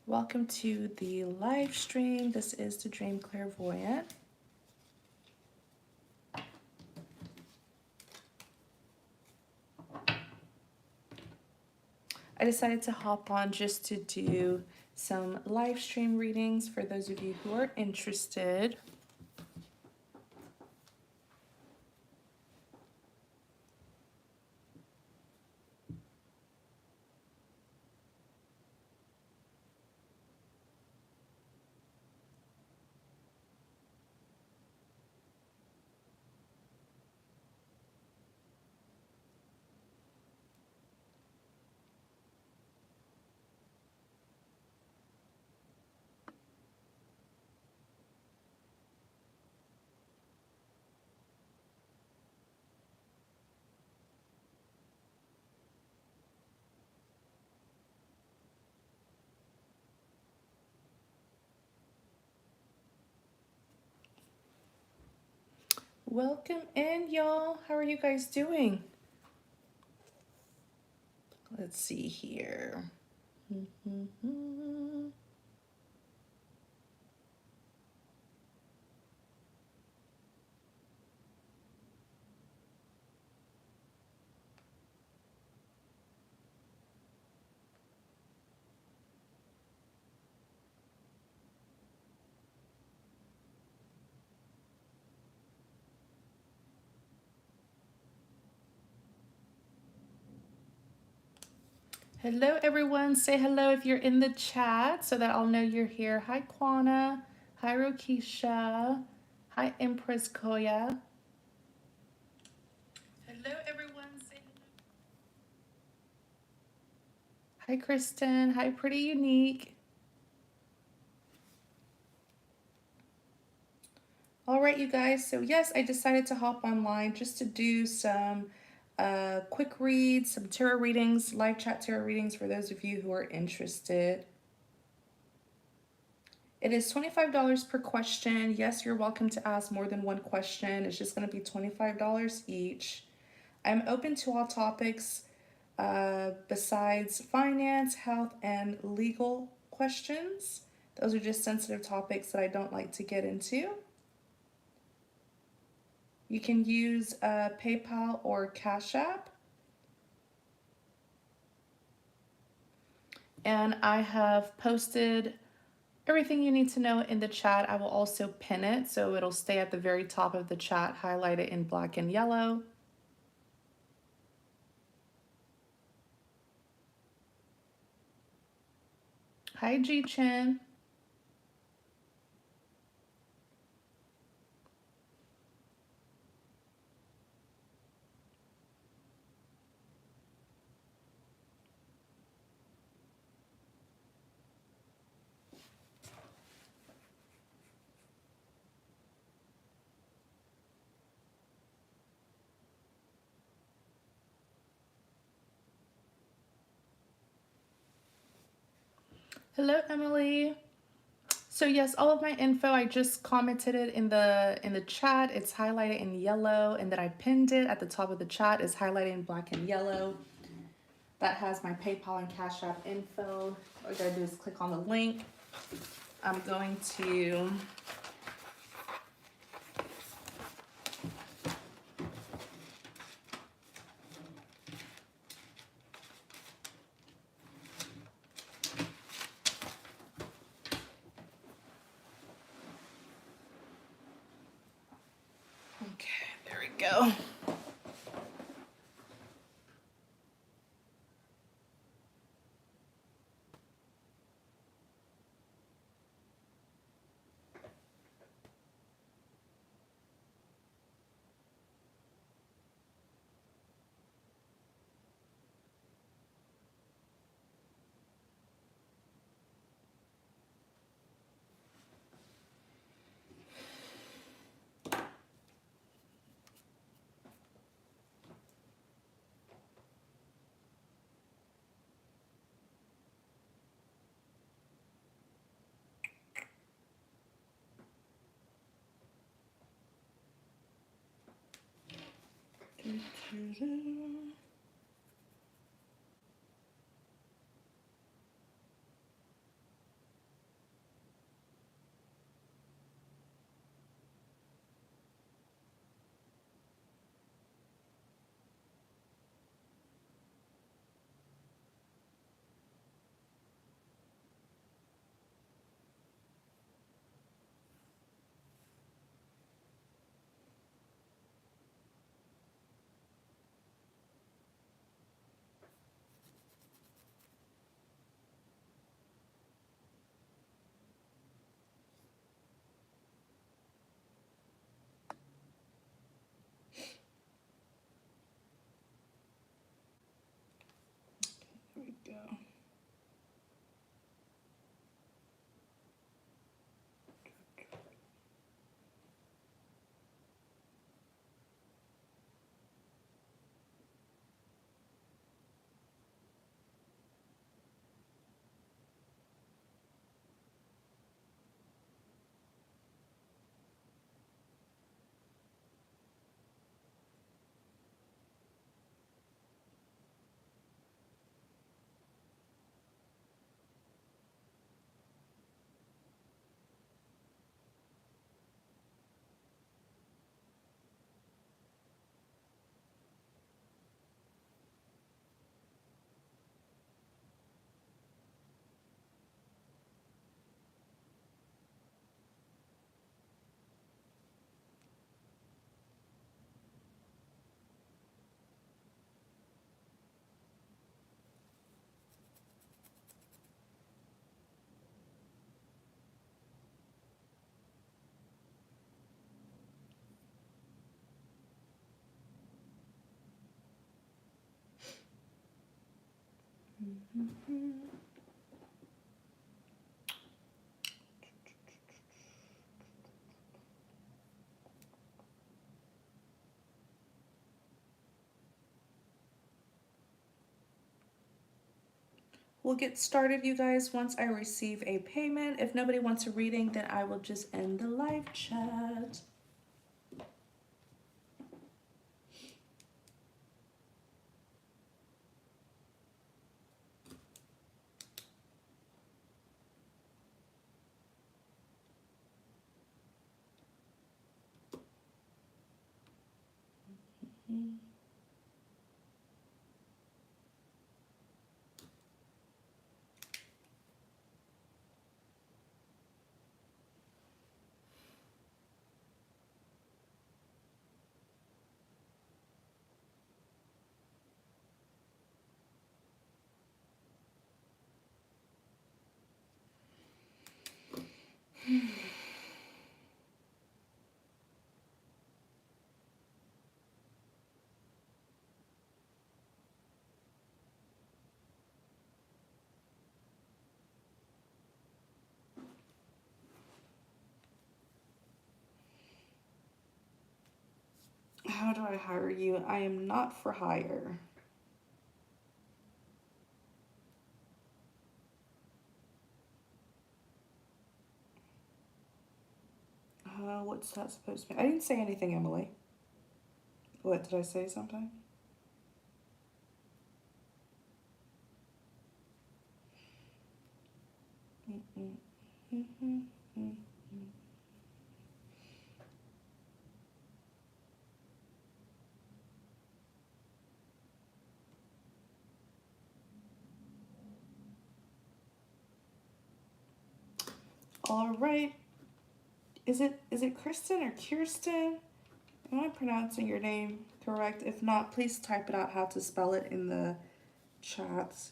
Welcome to the live stream. This is the Dream Clairvoyant. I decided to hop on just to do some live stream readings for those of you who are interested. Welcome in, y'all. How are you guys doing? Let's see here. Hello, everyone. Say hello if you're in the chat so that I'll know you're here. Hi, Kwana. Hi, Rokisha. Hi, Empress Koya. Hello, everyone. Say hello. Hi, Kristen. Hi, Pretty Unique. All right, you guys. So yes, I decided to hop online just to do some quick reads, some tarot readings, live chat tarot readings for those of you who are interested. It is $25 per question. Yes, you're welcome to ask more than one question. It's just going to be $25 each. I'm open to all topics besides finance, health, and legal questions. Those are just sensitive topics that I don't like to get into. You can use PayPal or Cash App. And I have posted everything you need to know in the chat. I will also pin it so it'll stay at the very top of the chat, highlighted in black and yellow. Hi, G Chin. Hello, Emily. So yes, all of my info, I just commented it in the chat. It's highlighted in yellow, and then I pinned it at the top of the chat. It's highlighted in black and yellow. That has my PayPal and Cash App info. All you gotta do is click on the link. I'm going to there we go. We'll get started, you guys, once I receive a payment. If nobody wants a reading, then I will just end the live chat. How do I hire you? I am not for hire. What's that supposed to be? I didn't say anything, Emily. What, did I say something? All right. Is it Kristen or Kirsten? Am I pronouncing your name correct? If not, please type it out how to spell it in the chats.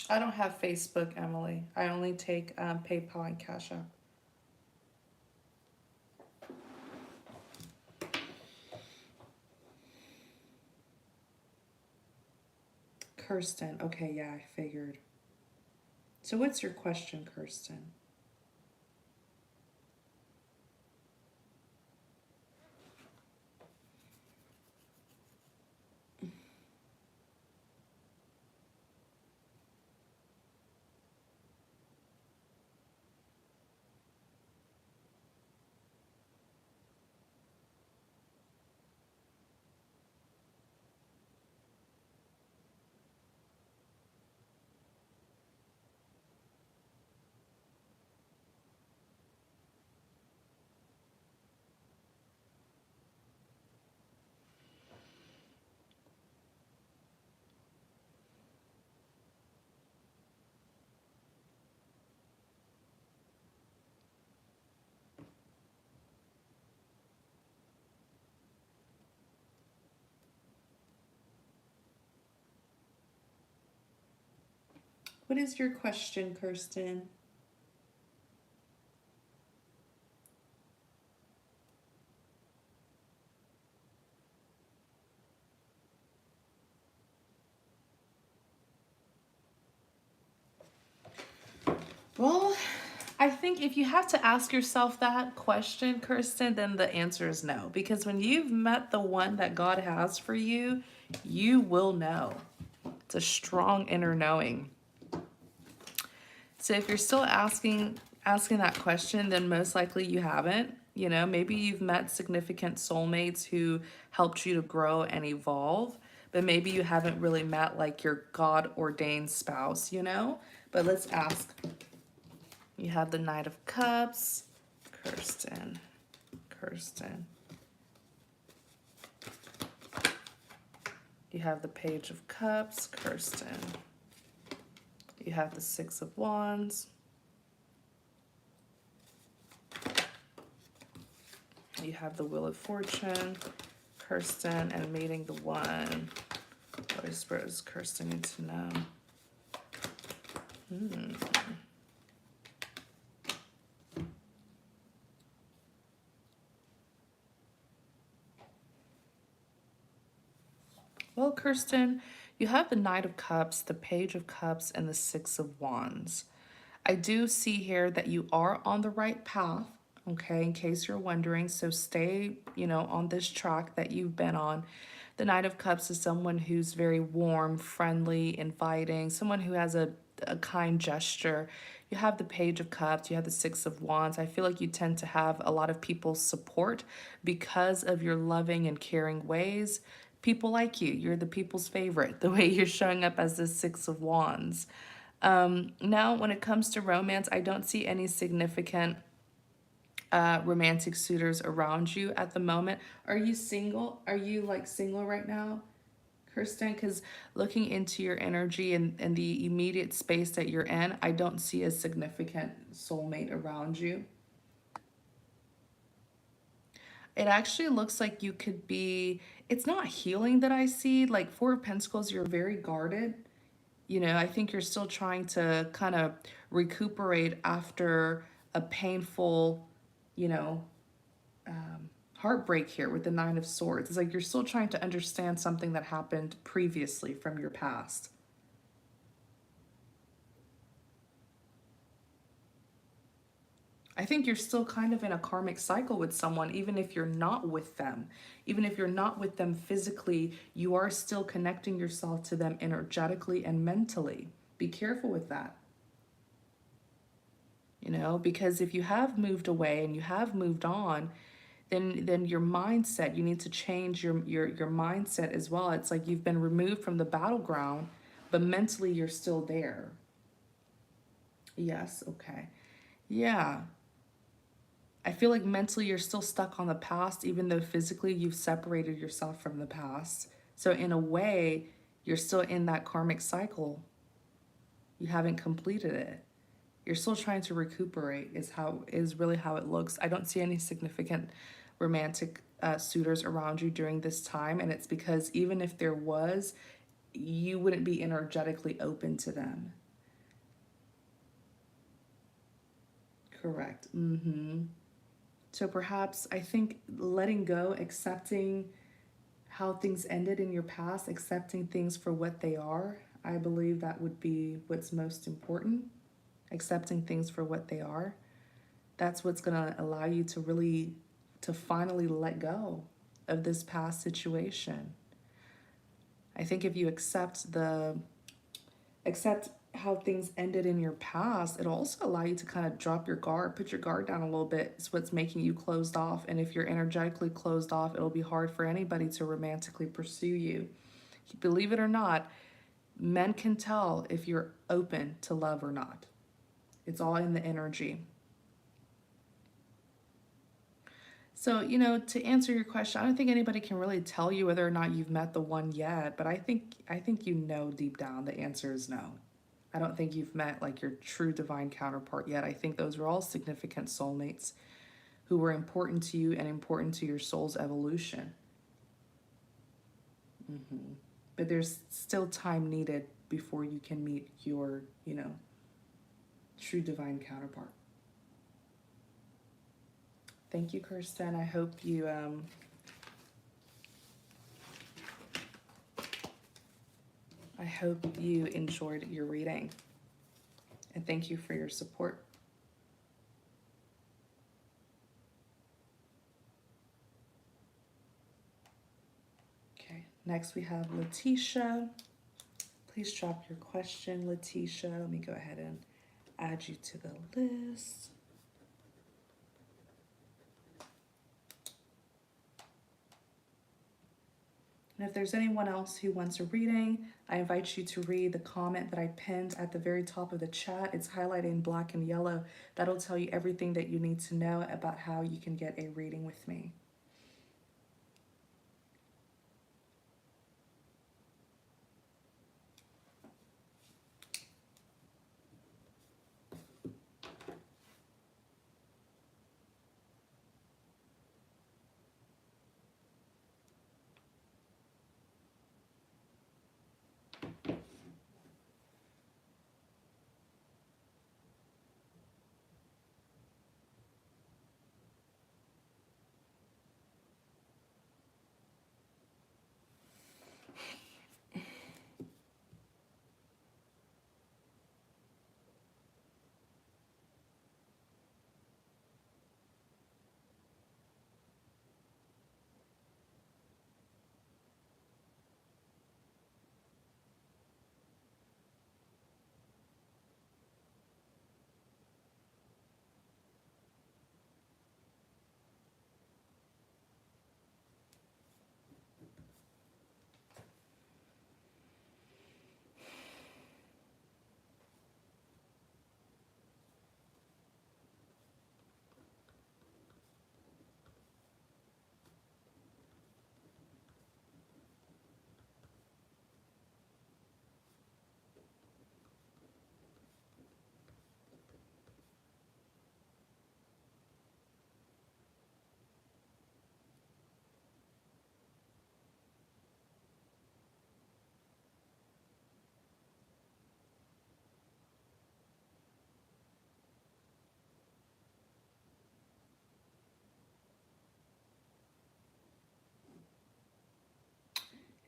I don't have Facebook, Emily. I only take PayPal and Cash App. Kirsten. Okay, yeah, I figured. So what's your question, Kirsten? What is your question, Kirsten? Well, I think if you have to ask yourself that question, Kirsten, then the answer is no. Because when you've met the one that God has for you, you will know. It's a strong inner knowing. So if you're still asking that question, then most likely you haven't. You know, maybe you've met significant soulmates who helped you to grow and evolve, but maybe you haven't really met like your God ordained spouse, you know? But let's ask. You have the Knight of Cups, Kristen, Kristen. You have the Page of Cups, Kristen. You have the Six of Wands. You have the Wheel of Fortune, Kristen, and Meeting the One. What does Kristen need to know? Well, Kristen, you have the Knight of Cups, the Page of Cups, and the Six of Wands. I do see here that you are on the right path, okay, in case you're wondering. So stay, on this track that you've been on. The Knight of Cups is someone who's very warm, friendly, inviting, someone who has a kind gesture. You have the Page of Cups, you have the Six of Wands. I feel like you tend to have a lot of people's support because of your loving and caring ways. People like you. You're the people's favorite, the way you're showing up as the Six of Wands. Now, when it comes to romance, I don't see any significant romantic suitors around you at the moment. Are you single? Are you like single right now, Kristen? Because looking into your energy and the immediate space that you're in, I don't see a significant soulmate around you. It actually looks like you could be, it's not healing that I see. Like Four of Pentacles, you're very guarded. I think you're still trying to kind of recuperate after a painful, you know, heartbreak here with the Nine of Swords. It's like you're still trying to understand something that happened previously from your past. I think you're still kind of in a karmic cycle with someone, even if you're not with them. Even if you're not with them physically, you are still connecting yourself to them energetically and mentally. Be careful with that. Because if you have moved away and you have moved on, then your mindset, you need to change your mindset as well. It's like you've been removed from the battleground, but mentally you're still there. Yes, okay. Yeah. I feel like mentally you're still stuck on the past, even though physically you've separated yourself from the past. So in a way, you're still in that karmic cycle. You haven't completed it. You're still trying to recuperate is really how it looks. I don't see any significant romantic suitors around you during this time. And it's because even if there was, you wouldn't be energetically open to them. Correct. So perhaps I think letting go, accepting how things ended in your past, accepting things for what they are, I believe that would be what's most important. Accepting things for what they are. That's what's going to allow you to finally let go of this past situation. I think if you accept how things ended in your past, it'll also allow you to kind of drop your guard, put your guard down a little bit. It's what's making you closed off. And if you're energetically closed off, it'll be hard for anybody to romantically pursue you. Believe it or not, men can tell if you're open to love or not. It's all in the energy. So, to answer your question, I don't think anybody can really tell you whether or not you've met the one yet, but I think deep down the answer is no. I don't think you've met like your true divine counterpart yet. I think those are all significant soulmates who were important to you and important to your soul's evolution. But there's still time needed before you can meet your, true divine counterpart. Thank you, Kristen. I hope you enjoyed your reading. And thank you for your support. Okay, next we have Leticia. Please drop your question, Leticia. Let me go ahead and add you to the list. And if there's anyone else who wants a reading, I invite you to read the comment that I pinned at the very top of the chat. It's highlighted in black and yellow. That'll tell you everything that you need to know about how you can get a reading with me.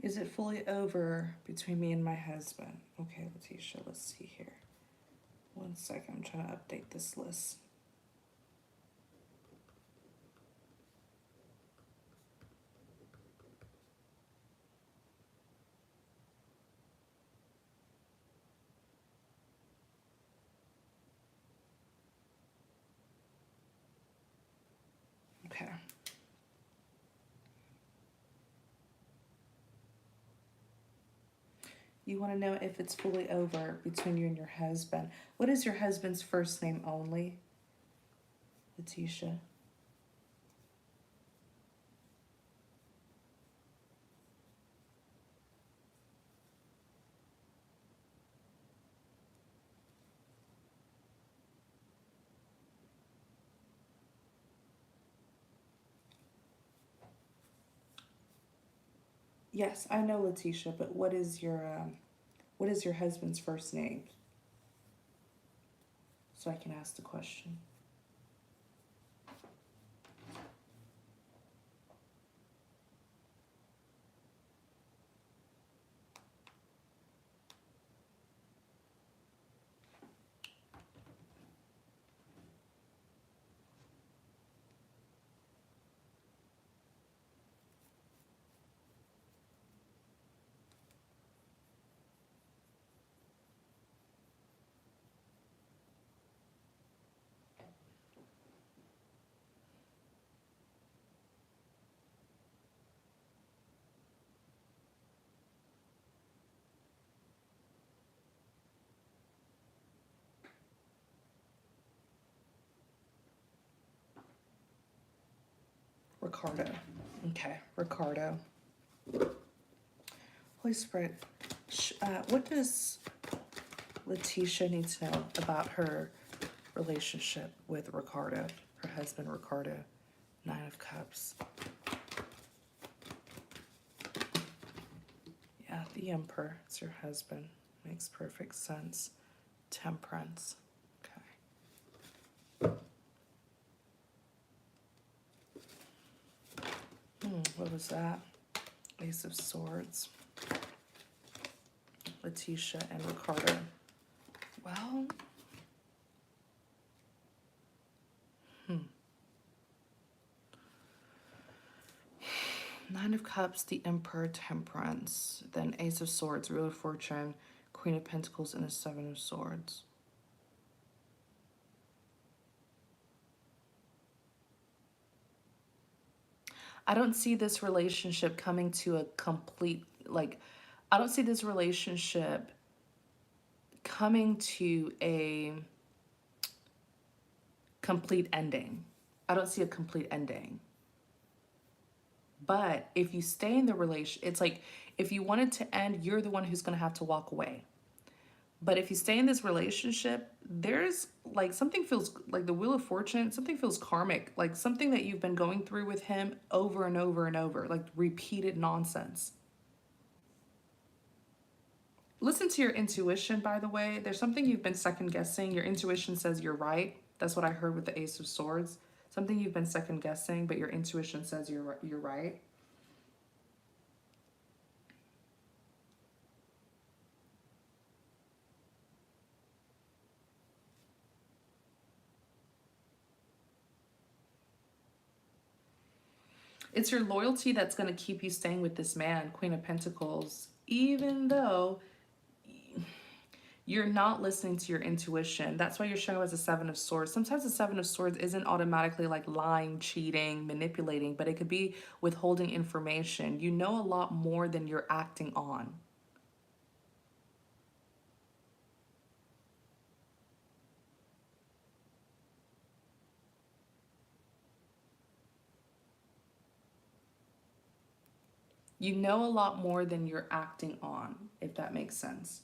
Is it fully over between me and my husband? Okay, Leticia, let's see here. One second, I'm trying to update this list. Okay. You want to know if it's fully over between you and your husband. What is your husband's first name only, Leticia? Yes, I know Leticia, but what is your husband's first name? So I can ask the question. Ricardo. Okay, Ricardo. Holy Spirit, what does Leticia need to know about her relationship with Ricardo, her husband Ricardo? Nine of Cups. Yeah, the Emperor. It's your husband. Makes perfect sense. Temperance. Okay. What was that? Ace of Swords. Leticia and Ricardo. Well, Nine of Cups, the Emperor, Temperance, then Ace of Swords, Wheel of Fortune, Queen of Pentacles, and a Seven of Swords. I don't see this relationship coming to a complete, like, I don't see this relationship coming to a complete ending. I don't see a complete ending. But if you stay in the relation, it's like if you want it to end, you're the one who's going to have to walk away. But if you stay in this relationship, there's like something feels like the Wheel of Fortune, something feels karmic, like something that you've been going through with him over and over and over, like repeated nonsense. Listen to your intuition, by the way. There's something you've been second guessing. Your intuition says you're right. That's what I heard with the Ace of Swords. Something you've been second guessing, but your intuition says you're right. It's your loyalty that's going to keep you staying with this man, Queen of Pentacles, even though you're not listening to your intuition. That's why you're showing as a Seven of Swords. Sometimes the Seven of Swords isn't automatically like lying, cheating, manipulating, but it could be withholding information. You know a lot more than you're acting on. You know a lot more than you're acting on, if that makes sense.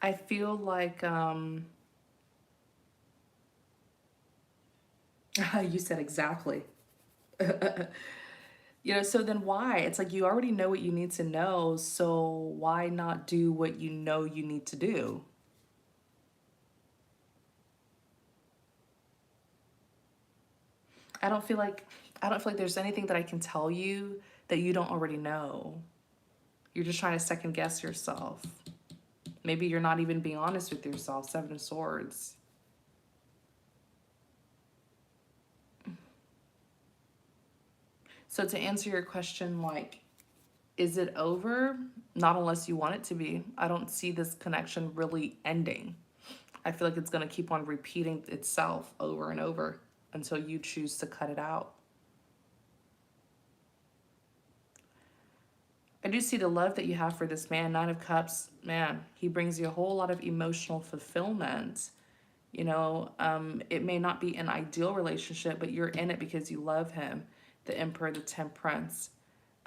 I feel like you said exactly. You know, so then why? It's like you already know what you need to know, so why not do what you know you need to do? I don't feel like I don't feel like there's anything that I can tell you that you don't already know. You're just trying to second guess yourself. Maybe you're not even being honest with yourself. Seven of Swords. So to answer your question, like, is it over? Not unless you want it to be. I don't see this connection really ending. I feel like it's going to keep on repeating itself over and over until you choose to cut it out. I do see the love that you have for this man. Nine of Cups, man, he brings you a whole lot of emotional fulfillment. You know, it may not be an ideal relationship, but you're in it because you love him. The Emperor, the Temperance.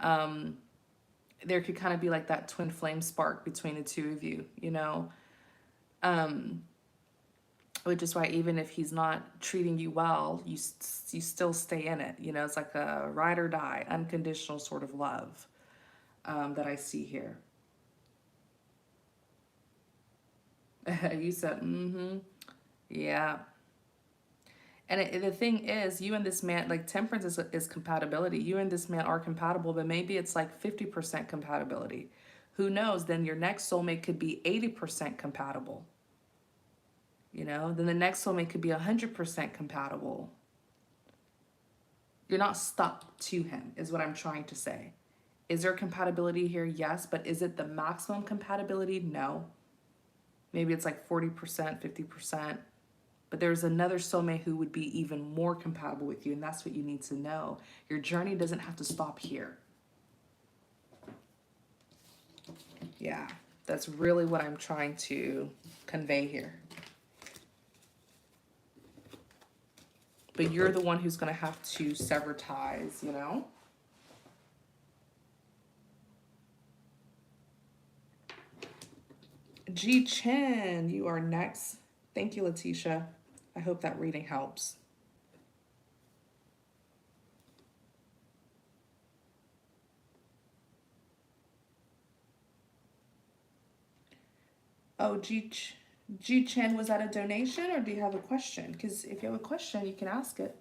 There could kind of be like that twin flame spark between the two of you, you know? Which is why even if he's not treating you well, you still stay in it. You know, it's like a ride or die, unconditional sort of love that I see here. You said, yeah. And the thing is, you and this man, like temperance is compatibility. You and this man are compatible, but maybe it's like 50% compatibility. Who knows? Then your next soulmate could be 80% compatible. You know, then the next soulmate could be 100% compatible. You're not stuck to him, is what I'm trying to say. Is there compatibility here? Yes, but is it the maximum compatibility? No. Maybe it's like 40%, 50%. But there's another soulmate who would be even more compatible with you, and that's what you need to know. Your journey doesn't have to stop here. Yeah, that's really what I'm trying to convey here. But you're the one who's going to have to sever ties, you know? G Chen, you are next. Thank you, Leticia. I hope that reading helps. Oh, G Chen, was that a donation or do you have a question? Because if you have a question, you can ask it.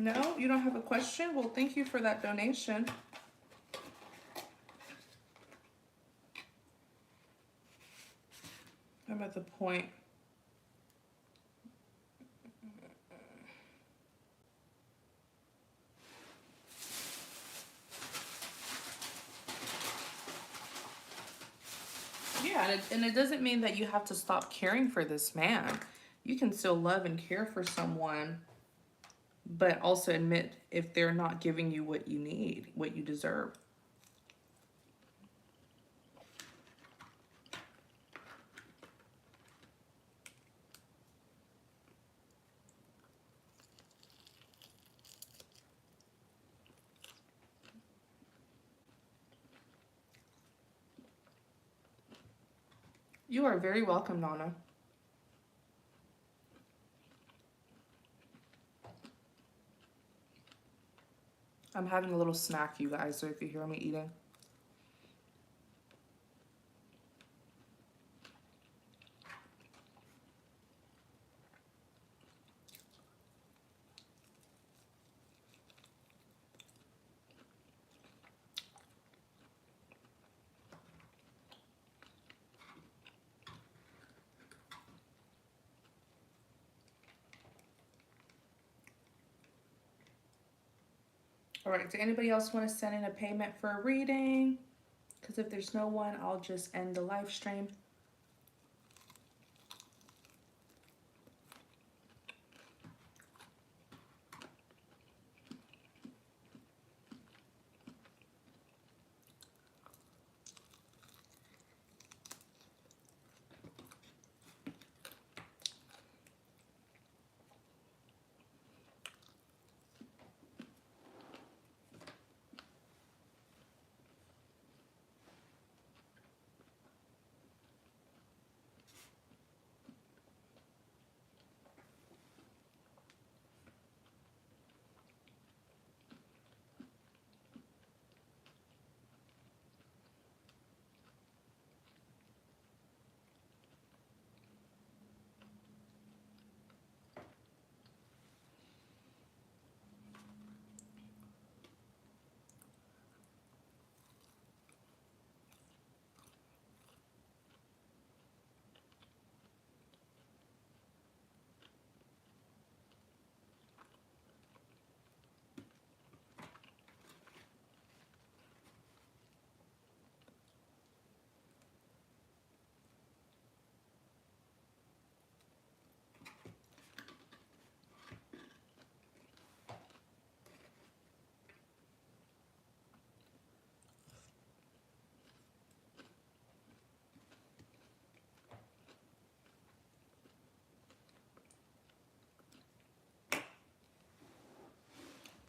No, you don't have a question? Well, thank you for that donation. I'm at the point. Yeah, and it doesn't mean that you have to stop caring for this man. You can still love and care for someone, but also admit if they're not giving you what you need, what you deserve. You are very welcome, Nana. I'm having a little snack, you guys, so if you hear me eating. All right, do anybody else want to send in a payment for a reading? Because if there's no one, I'll just end the live stream.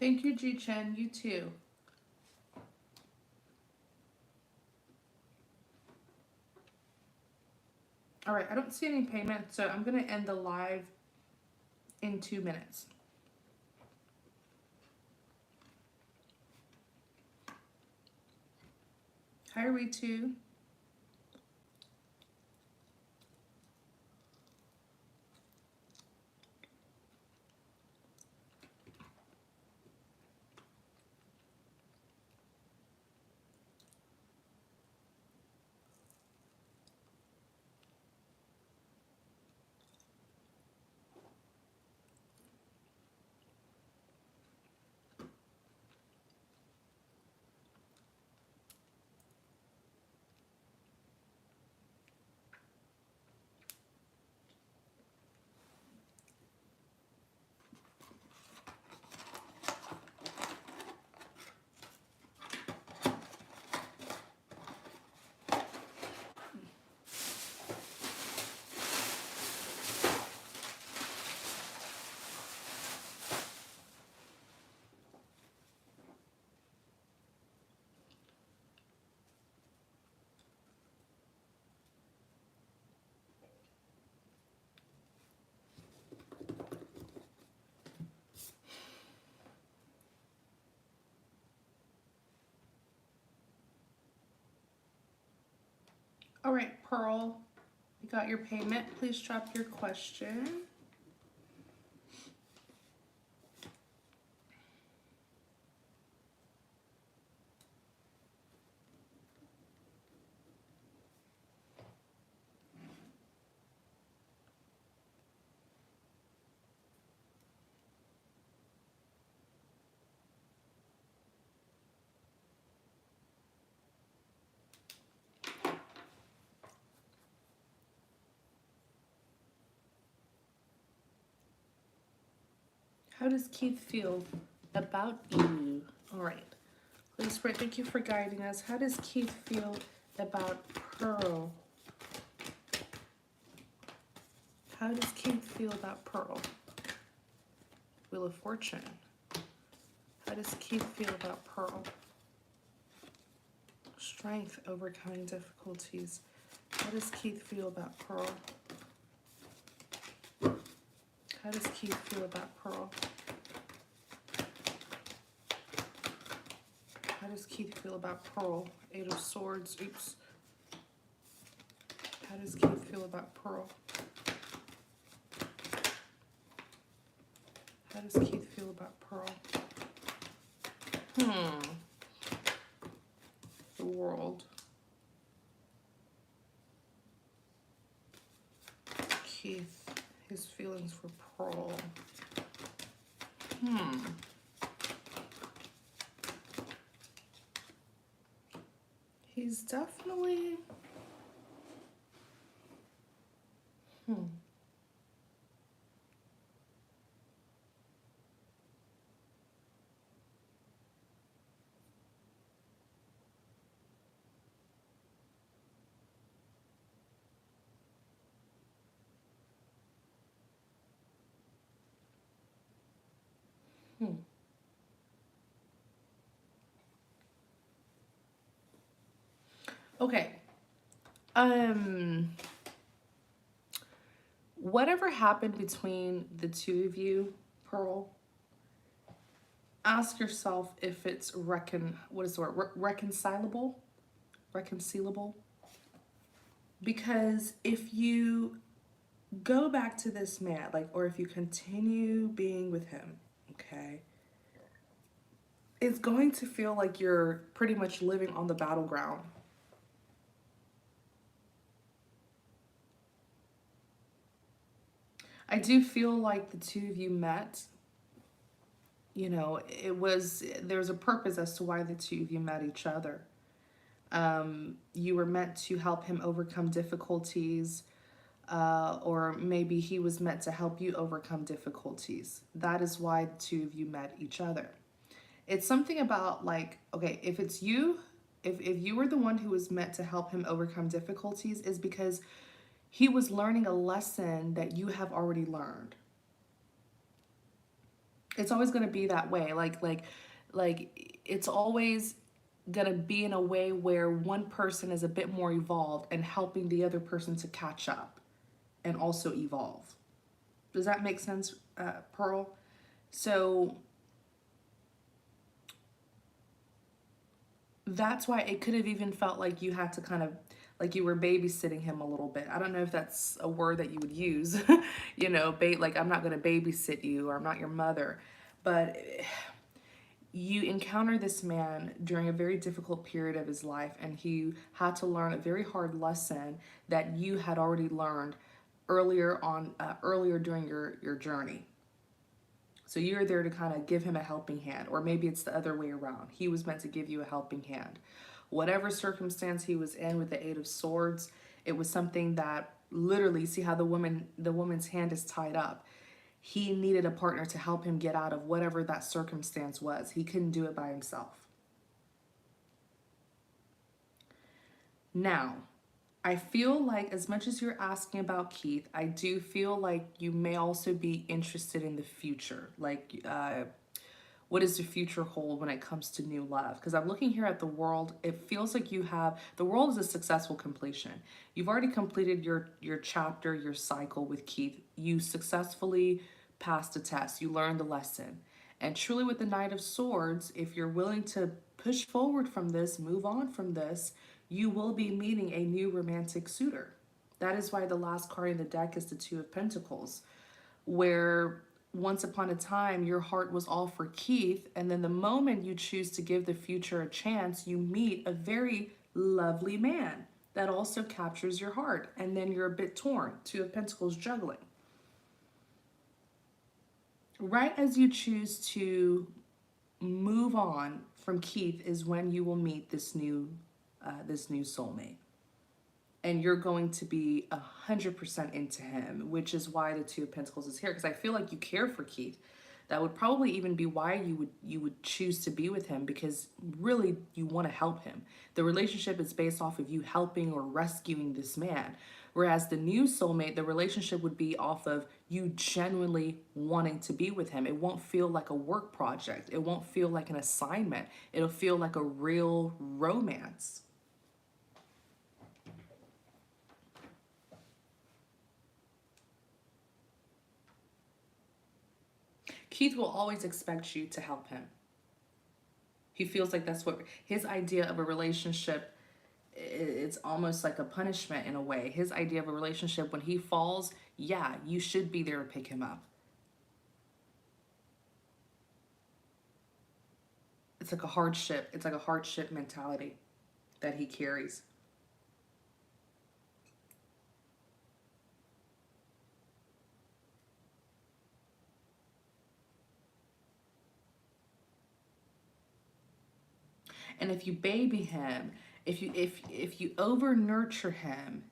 Thank you, Ji Chen. You too. All right, I don't see any payment, so I'm going to end the live in 2 minutes. Hi, Ritu. All right, Pearl, you got your payment. Please drop your question. How does Keith feel about you? All right. Holy Spirit, thank you for guiding us. How does Keith feel about Pearl? How does Keith feel about Pearl? Wheel of Fortune. How does Keith feel about Pearl? Strength, overcoming difficulties. How does Keith feel about Pearl? How does Keith feel about Pearl? How does Keith feel about Pearl? Eight of Swords. Oops. How does Keith feel about Pearl? How does Keith feel about Pearl? The World. Keith, his feelings for Pearl. He's definitely... Okay. Whatever happened between the two of you, Pearl, ask yourself if it's reconcilable? Reconcilable? Because if you go back to this man, like, or if you continue being with him, okay, it's going to feel like you're pretty much living on the battleground. I do feel like the two of you met, you know, there's a purpose as to why the two of you met each other. You were meant to help him overcome difficulties, or maybe he was meant to help you overcome difficulties. That is why the two of you met each other. It's something about, like, okay, if it's you, if you were the one who was meant to help him overcome difficulties, is because he was learning a lesson that you have already learned. It's always going to be that way. Like it's always going to be in a way where one person is a bit more evolved and helping the other person to catch up and also evolve. Does that make sense, Pearl? So that's why it could have even felt like you had to kind of, like you were babysitting him a little bit. I don't know if that's a word that you would use, you know, like, I'm not going to babysit you, or I'm not your mother. But you encounter this man during a very difficult period of his life, and he had to learn a very hard lesson that you had already learned earlier during your journey. So you're there to kind of give him a helping hand, or maybe it's the other way around. He was meant to give you a helping hand. Whatever circumstance he was in with the Eight of Swords, it was something that literally, see how the woman's hand is tied up. He needed a partner to help him get out of whatever that circumstance was. He couldn't do it by himself. Now, I feel like, as much as you're asking about Keith, I do feel like you may also be interested in the future. Like, what does the future hold when it comes to new love? Because I'm looking here at the World. It feels like the World is a successful completion. You've already completed your chapter, your cycle with Keith. You successfully passed a test. You learned the lesson. And truly, with the Knight of Swords, if you're willing to push forward from this, move on from this, you will be meeting a new romantic suitor. That is why the last card in the deck is the Two of Pentacles, where once upon a time your heart was all for Keith, and then the moment you choose to give the future a chance, you meet a very lovely man that also captures your heart, and then you're a bit torn. Two of Pentacles juggling. Right as you choose to move on from Keith is when you will meet this new soulmate. And you're going to be 100% into him, which is why the Two of Pentacles is here. Because I feel like you care for Keith. That would probably even be why you would choose to be with him, because really you want to help him. The relationship is based off of you helping or rescuing this man. Whereas the new soulmate, the relationship would be off of you genuinely wanting to be with him. It won't feel like a work project. It won't feel like an assignment. It'll feel like a real romance. Keith will always expect you to help him. He feels like that's what his idea of a relationship, it's almost like a punishment in a way. His idea of a relationship, when he falls, yeah, you should be there to pick him up. It's like a hardship. It's like a hardship mentality that he carries. And if you baby him, if you over nurture him,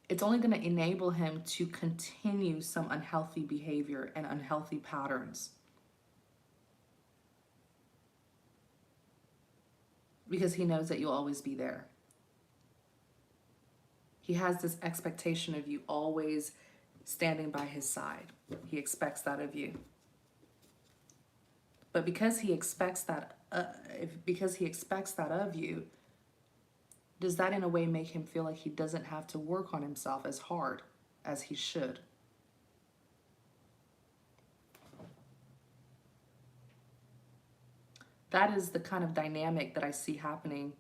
it's only going to enable him to continue some unhealthy behavior and unhealthy patterns. Because he knows that you'll always be there. He has this expectation of you always standing by his side. He expects that of you. But because he expects that, of you, does that in a way make him feel like he doesn't have to work on himself as hard as he should? That is the kind of dynamic that I see happening,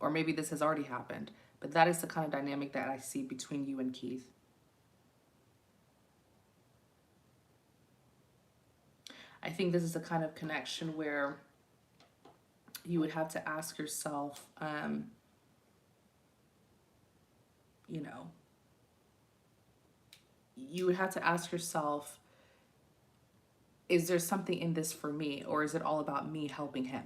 or maybe this has already happened, but that is the kind of dynamic that I see between you and Keith. I think this is the kind of connection where you would have to ask yourself, you would have to ask yourself, is there something in this for me, or is it all about me helping him?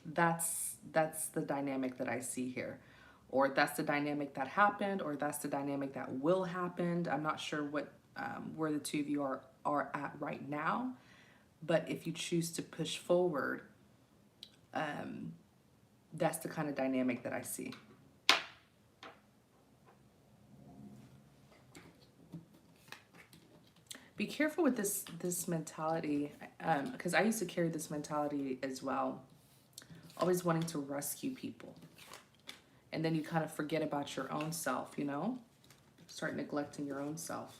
That's the dynamic that I see here. Or that's the dynamic that happened, or that's the dynamic that will happen. I'm not sure what where the two of you are at right now, but if you choose to push forward, that's the kind of dynamic that I see. Be careful with this mentality, because I used to carry this mentality as well, always wanting to rescue people. And then you kind of forget about your own self, Start neglecting your own self.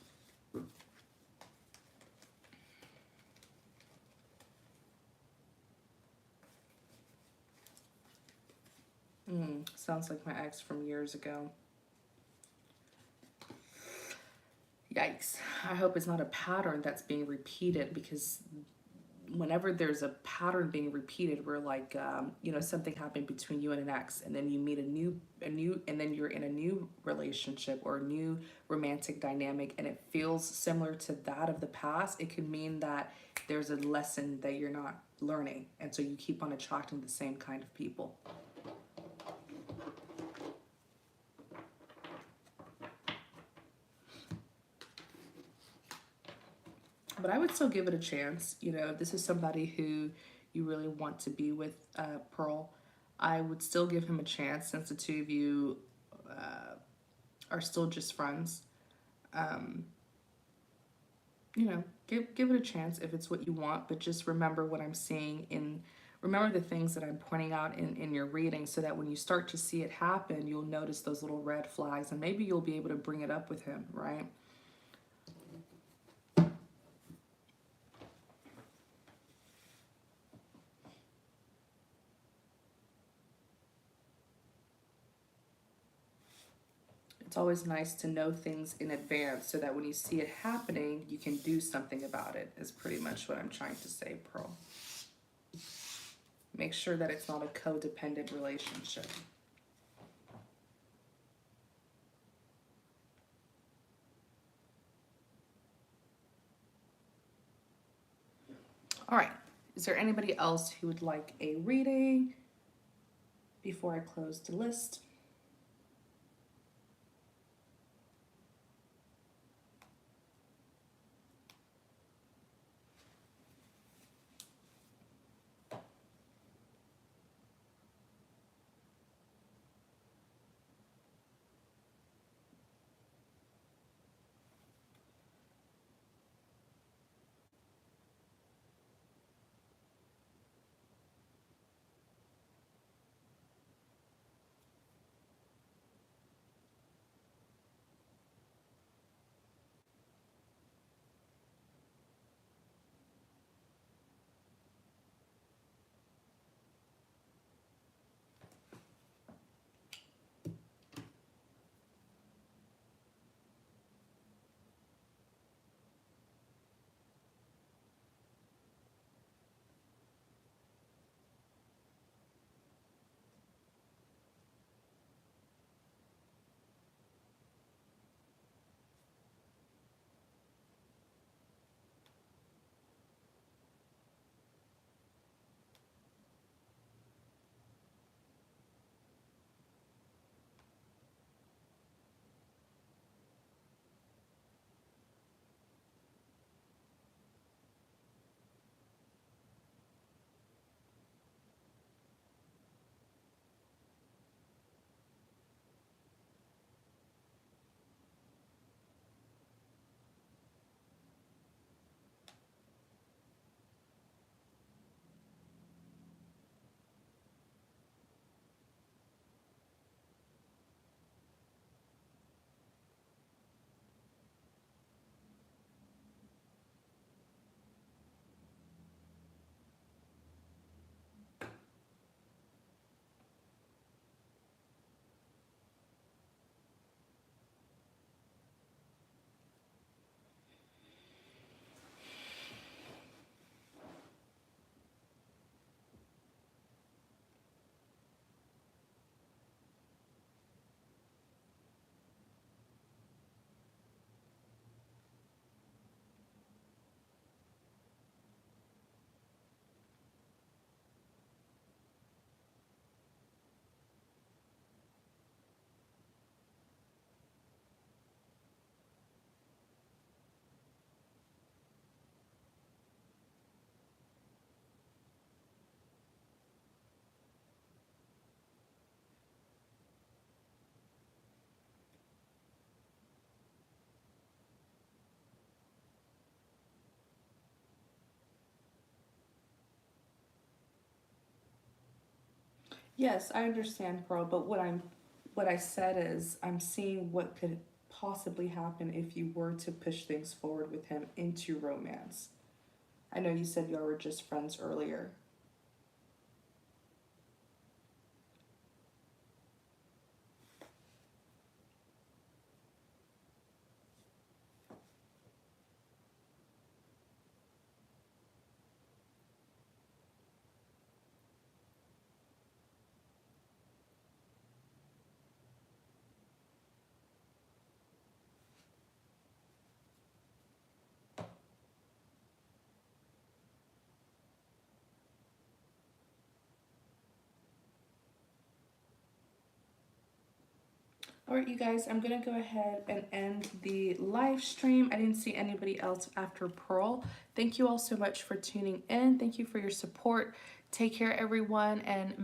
Sounds like my ex from years ago. Yikes. I hope it's not a pattern that's being repeated, because whenever there's a pattern being repeated, we're like, something happened between you and an ex, and then you meet a new, and then you're in a new relationship or a new romantic dynamic, and it feels similar to that of the past. It could mean that there's a lesson that you're not learning, and so you keep on attracting the same kind of people. But I would still give it a chance. If this is somebody who you really want to be with, Pearl, I would still give him a chance, since the two of you are still just friends. Give it a chance if it's what you want, but just remember what I'm seeing remember the things that I'm pointing out in your reading, so that when you start to see it happen, you'll notice those little red flags, and maybe you'll be able to bring it up with him, right? It's always nice to know things in advance, so that when you see it happening, you can do something about it, is pretty much what I'm trying to say, Pearl. Make sure that it's not a codependent relationship. All right. Is there anybody else who would like a reading before I close the list? Yes, I understand, Pearl, but what I said is I'm seeing what could possibly happen if you were to push things forward with him into romance. I know you said y'all were just friends earlier. All right, you guys, I'm gonna go ahead and end the live stream. I didn't see anybody else after Pearl. Thank you all so much for tuning in. Thank you for your support. Take care, everyone, and